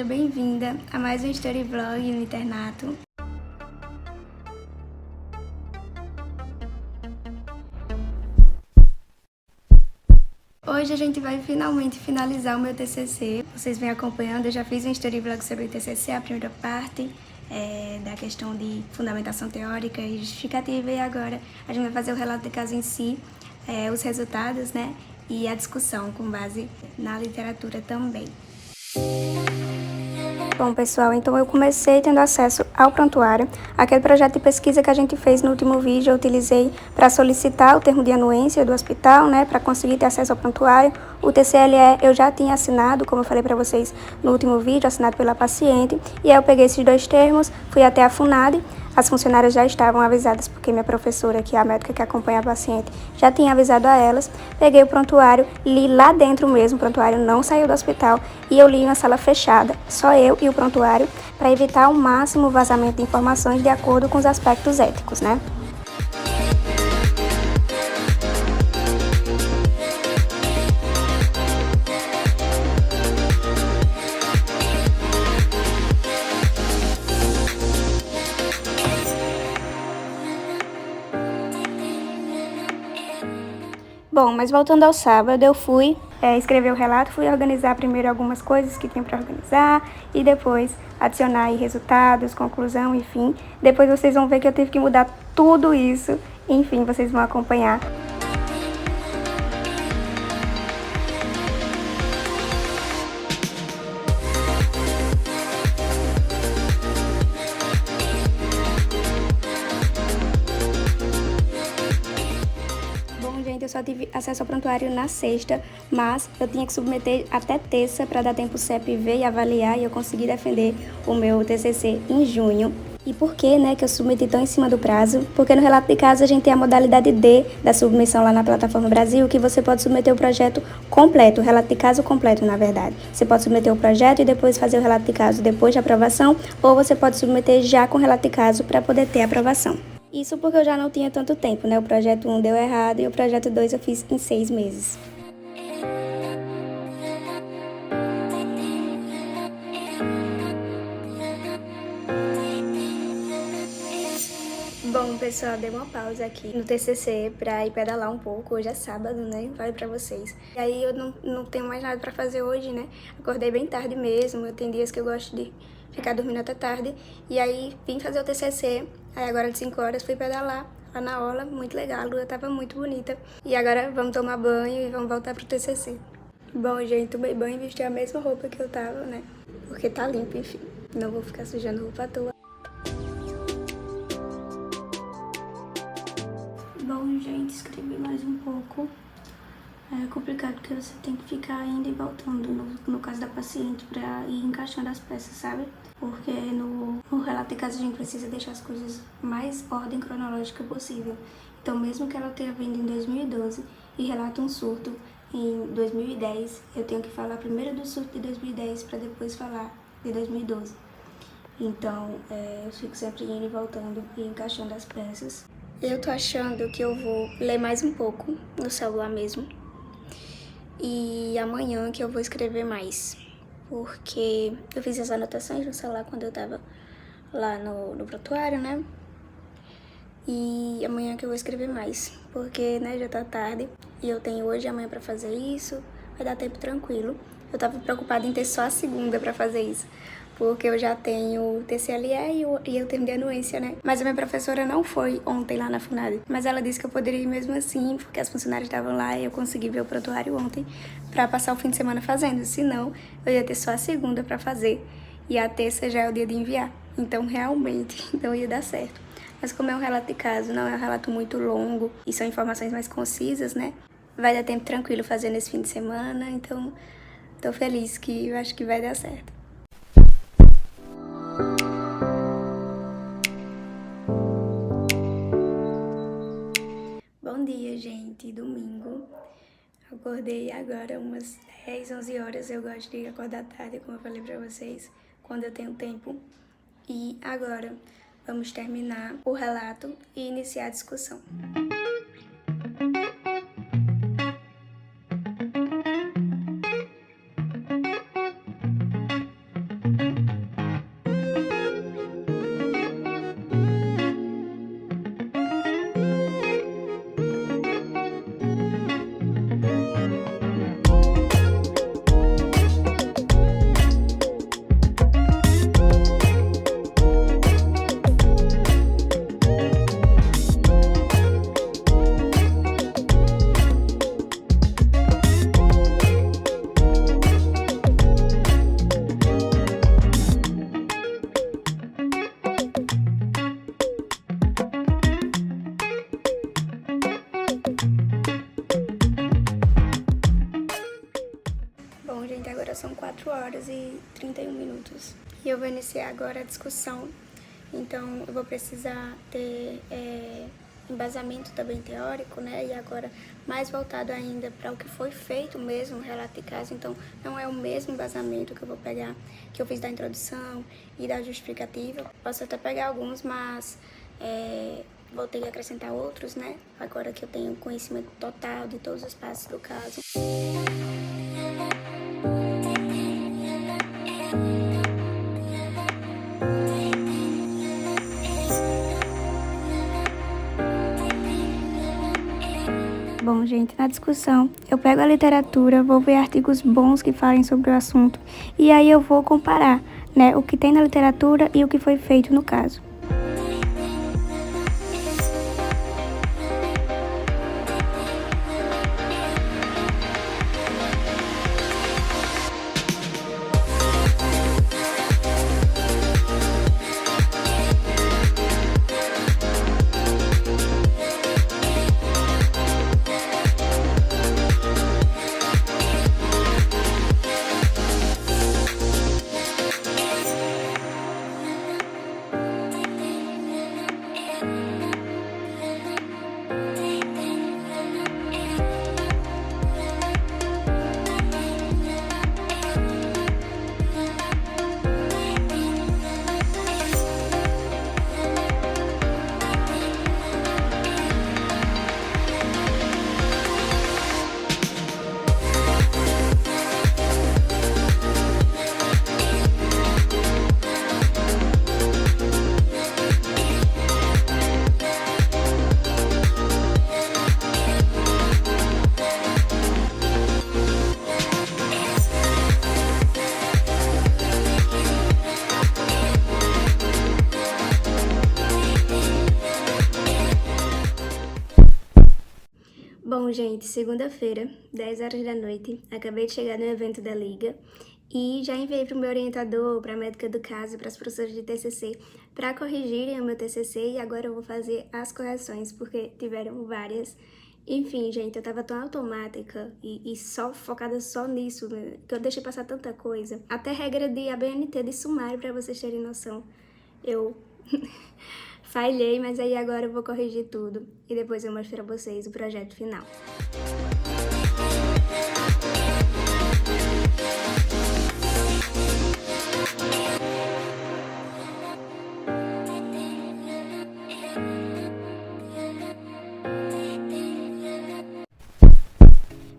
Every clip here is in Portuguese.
seja bem-vinda a mais um Story Vlog no internato. Hoje a gente vai finalmente finalizar o meu TCC. Vocês vêm acompanhando, eu já fiz um Story Vlog sobre o TCC, a primeira parte da questão de fundamentação teórica e justificativa, e agora a gente vai fazer o relato de caso em si, os resultados, né, e a discussão com base na literatura também. Bom, pessoal, então eu comecei tendo acesso ao prontuário. Aquele projeto de pesquisa que a gente fez no último vídeo, eu utilizei para solicitar o termo de anuência do hospital, né, para conseguir ter acesso ao prontuário. O TCLE eu já tinha assinado, como eu falei para vocês no último vídeo, assinado pela paciente. E aí eu peguei esses dois termos, fui até a FUNAD. As funcionárias já estavam avisadas, porque minha professora, que é a médica que acompanha a paciente, já tinha avisado a elas. Peguei o prontuário, li lá dentro mesmo, o prontuário não saiu do hospital, e eu li em uma sala fechada, só eu e o prontuário, para evitar ao máximo o vazamento de informações de acordo com os aspectos éticos, né? Bom, mas voltando ao sábado, eu fui escrever o relato, fui organizar primeiro algumas coisas que tinha para organizar e depois adicionar aí resultados, conclusão, enfim. Depois vocês vão ver que eu tive que mudar tudo isso, enfim, vocês vão acompanhar. Eu só tive acesso ao prontuário na sexta, mas eu tinha que submeter até terça para dar tempo o CEP ver e avaliar, e eu consegui defender o meu TCC em junho. E por que, né, que eu submeti tão em cima do prazo? Porque no relato de caso a gente tem a modalidade D da submissão lá na plataforma Brasil, que você pode submeter o projeto completo, o relato de caso completo, na verdade. Você pode submeter o projeto e depois fazer o relato de caso depois de aprovação, ou você pode submeter já com o relato de caso para poder ter aprovação. Isso porque eu já não tinha tanto tempo, né? O projeto 1 deu errado e o projeto 2 eu fiz em 6 meses. Bom, pessoal, dei uma pausa aqui no TCC pra ir pedalar um pouco. Hoje é sábado, né? Falei pra vocês. E aí eu não tenho mais nada pra fazer hoje, né? Acordei bem tarde mesmo. Tem dias que eu gosto de ficar dormindo até tarde. E aí vim fazer o TCC. Aí agora de 5 horas fui pedalar lá na orla. Muito legal, a lua tava muito bonita. E agora vamos tomar banho e vamos voltar pro TCC. Bom, gente, tomei banho e vesti a mesma roupa que eu tava, né? Porque tá limpo, enfim. Não vou ficar sujando roupa à toa. Bom, gente, escrevi mais um pouco. É complicado porque você tem que ficar indo e voltando, no caso da paciente, pra ir encaixando as peças, sabe? Porque no relato de caso a gente precisa deixar as coisas mais ordem cronológica possível. Então, mesmo que ela tenha vindo em 2012 e relata um surto em 2010, eu tenho que falar primeiro do surto de 2010 para depois falar de 2012. Então, eu fico sempre indo e voltando e encaixando as peças. Eu tô achando que eu vou ler mais um pouco no celular mesmo. E amanhã que eu vou escrever mais. Porque eu fiz as anotações no celular quando eu tava lá no prontuário, né? E amanhã que eu vou escrever mais. Porque, né, já tá tarde. E eu tenho hoje e amanhã pra fazer isso. Vai dar tempo tranquilo. Eu tava preocupada em ter só a segunda pra fazer isso. Porque eu já tenho o TCLE e eu termo de anuência, né? Mas a minha professora não foi ontem lá na FUNAD. Mas ela disse que eu poderia ir mesmo assim, porque as funcionárias estavam lá e eu consegui ver o prontuário ontem pra passar o fim de semana fazendo. Senão, eu ia ter só a segunda pra fazer. E a terça já é o dia de enviar. Então, realmente, não ia dar certo. Mas como é um relato de caso, não é um relato muito longo e são informações mais concisas, né? Vai dar tempo tranquilo fazer nesse fim de semana. Então, tô feliz que eu acho que vai dar certo. Bom dia, gente. Domingo. Acordei agora umas 10, 11 horas. Eu gosto de acordar tarde, como eu falei pra vocês, quando eu tenho tempo. E agora vamos terminar o relato e iniciar a discussão. horas e 31 minutos. E eu vou iniciar agora a discussão. Então, eu vou precisar ter embasamento também teórico, né? E agora mais voltado ainda para o que foi feito mesmo no relato de caso. Então, não é o mesmo embasamento que eu vou pegar, que eu fiz da introdução e da justificativa. Posso até pegar alguns, mas vou ter que acrescentar outros, né? Agora que eu tenho conhecimento total de todos os passos do caso. Bom, gente, na discussão, eu pego a literatura, vou ver artigos bons que falem sobre o assunto e aí eu vou comparar, né, o que tem na literatura e o que foi feito no caso. Bom, gente, segunda-feira, 10 horas da noite, acabei de chegar no evento da Liga e já enviei para o meu orientador, para a médica do caso, para as professoras de TCC, para corrigirem o meu TCC e agora eu vou fazer as correções, porque tiveram várias. Enfim, gente, eu tava tão automática e só focada só nisso, né, que eu deixei passar tanta coisa. Até regra de ABNT de sumário, para vocês terem noção. Eu falhei, mas aí agora eu vou corrigir tudo e depois eu mostro pra vocês o projeto final.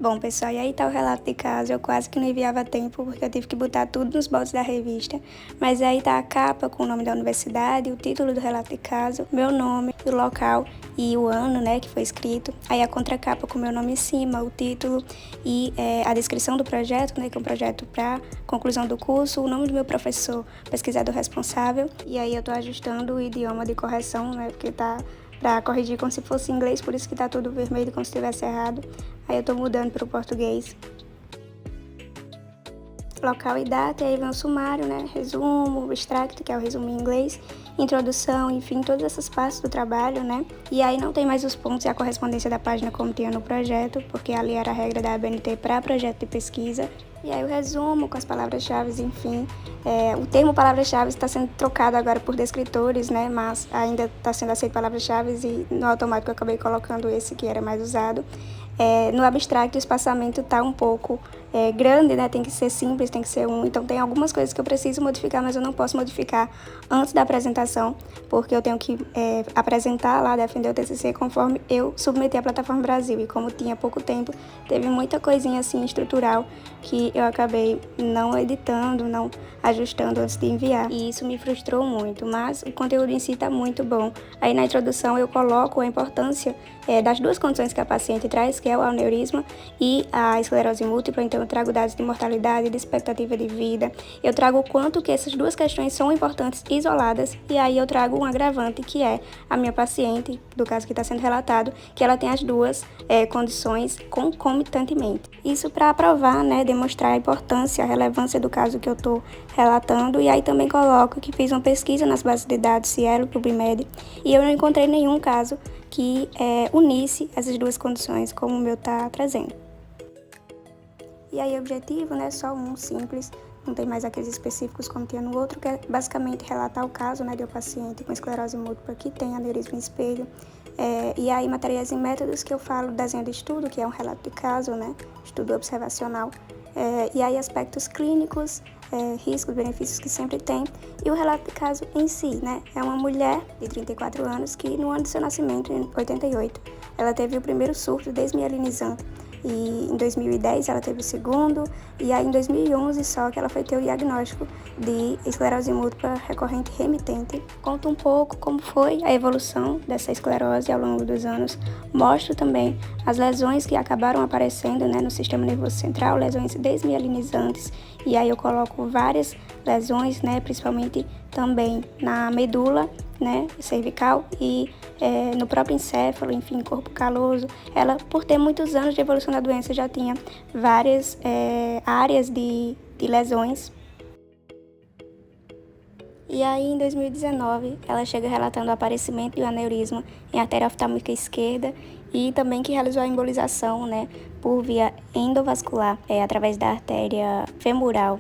Bom, pessoal, e aí tá o relato de caso. Eu quase que não enviava a tempo, porque eu tive que botar tudo nos bolsos da revista. Mas aí tá a capa com o nome da universidade, o título do relato de caso, meu nome, o local e o ano, né, que foi escrito. Aí a contracapa com meu nome em cima, o título e a descrição do projeto, né, que é um projeto para conclusão do curso, o nome do meu professor, pesquisador responsável. E aí eu tô ajustando o idioma de correção, né, porque tá para corrigir como se fosse inglês, por isso que tá tudo vermelho como se estivesse errado. Aí eu tô mudando para o português. Local e data, e aí vem o sumário, né? Resumo, o extract, que é o resumo em inglês, introdução, enfim, todas essas partes do trabalho, né? E aí não tem mais os pontos e a correspondência da página como tinha no projeto, porque ali era a regra da ABNT para projeto de pesquisa. E aí o resumo com as palavras-chave, enfim. O termo palavras-chave está sendo trocado agora por descritores, né? Mas ainda está sendo aceito palavras-chave e no automático eu acabei colocando esse que era mais usado. No abstract o espaçamento está um pouco grande, né? Tem que ser simples, tem que ser então tem algumas coisas que eu preciso modificar, mas eu não posso modificar antes da apresentação, porque eu tenho que apresentar lá, defender o TCC conforme eu submeti à Plataforma Brasil, e como tinha pouco tempo, teve muita coisinha assim estrutural que eu acabei não editando, não ajustando antes de enviar, e isso me frustrou muito, mas o conteúdo em si está muito bom. Aí na introdução eu coloco a importância das duas condições que a paciente traz, que é o aneurisma e a esclerose múltipla. Então eu trago dados de mortalidade, de expectativa de vida, eu trago o quanto que essas duas questões são importantes isoladas, e aí eu trago um agravante, que é a minha paciente, do caso que está sendo relatado, que ela tem as duas condições concomitantemente. Isso para provar, né, demonstrar a importância, a relevância do caso que eu estou relatando, e aí também coloco que fiz uma pesquisa nas bases de dados Cielo e PubMed, e eu não encontrei nenhum caso que unisse essas duas condições, como o meu está trazendo. E aí, objetivo, né, só um simples, não tem mais aqueles específicos como tinha no outro, que é basicamente relatar o caso, né, de um paciente com esclerose múltipla que tem aneurisma em espelho. E aí, materiais e métodos que eu falo, desenho de estudo, que é um relato de caso, né, estudo observacional. E aí, aspectos clínicos, riscos, benefícios que sempre tem. E o relato de caso em si, né, é uma mulher de 34 anos que, no ano de seu nascimento, em 88, ela teve o primeiro surto desmielinizante. E em 2010 ela teve o segundo, e aí em 2011 só que ela foi ter o diagnóstico de esclerose múltipla recorrente remitente. Conta um pouco como foi a evolução dessa esclerose ao longo dos anos. Mostro também as lesões que acabaram aparecendo, né, no sistema nervoso central, lesões desmielinizantes, e aí eu coloco várias lesões, né, principalmente também na medula, né, cervical e no próprio encéfalo, enfim, corpo caloso. Ela, por ter muitos anos de evolução da doença, já tinha várias áreas de lesões. E aí, em 2019, ela chega relatando o aparecimento de um aneurisma em artéria oftálmica esquerda e também que realizou a embolização, né, por via endovascular, através da artéria femoral.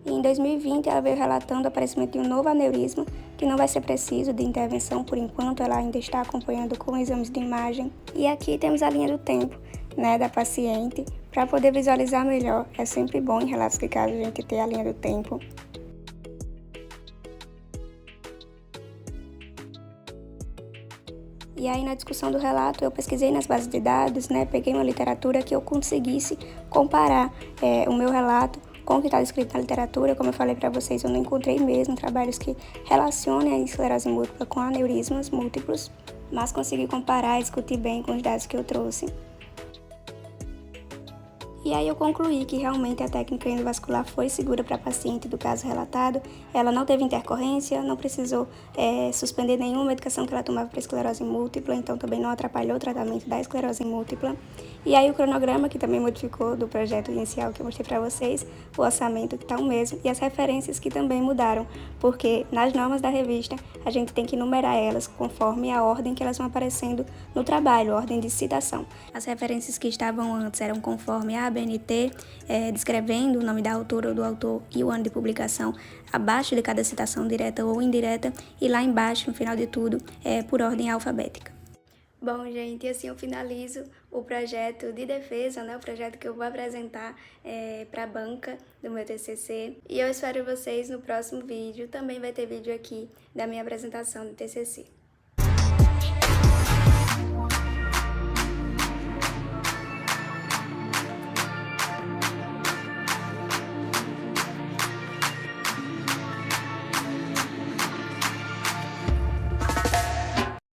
E em 2020, ela veio relatando o aparecimento de um novo aneurisma, que não vai ser preciso de intervenção por enquanto, ela ainda está acompanhando com exames de imagem. E aqui temos a linha do tempo, né, da paciente, para poder visualizar melhor. É sempre bom em relatos de caso a gente ter a linha do tempo. E aí, na discussão do relato, eu pesquisei nas bases de dados, né, peguei uma literatura que eu conseguisse comparar o meu relato com o que está escrito na literatura. Como eu falei para vocês, eu não encontrei mesmo trabalhos que relacionem a esclerose múltipla com aneurismas múltiplos, mas consegui comparar e discutir bem com os dados que eu trouxe. E aí eu concluí que realmente a técnica endovascular foi segura para a paciente do caso relatado. Ela não teve intercorrência, não precisou suspender nenhuma medicação que ela tomava para esclerose múltipla, então também não atrapalhou o tratamento da esclerose múltipla. E aí o cronograma, que também modificou do projeto inicial que eu mostrei para vocês, o orçamento que está o mesmo e as referências que também mudaram, porque nas normas da revista a gente tem que numerar elas conforme a ordem que elas vão aparecendo no trabalho, ordem de citação. As referências que estavam antes eram conforme a ABNT, descrevendo o nome da autora ou do autor e o ano de publicação abaixo de cada citação direta ou indireta, e lá embaixo, no final de tudo, por ordem alfabética. Bom, gente, assim eu finalizo o projeto de defesa, né? O projeto que eu vou apresentar para a banca do meu TCC. E eu espero vocês no próximo vídeo. Também vai ter vídeo aqui da minha apresentação do TCC.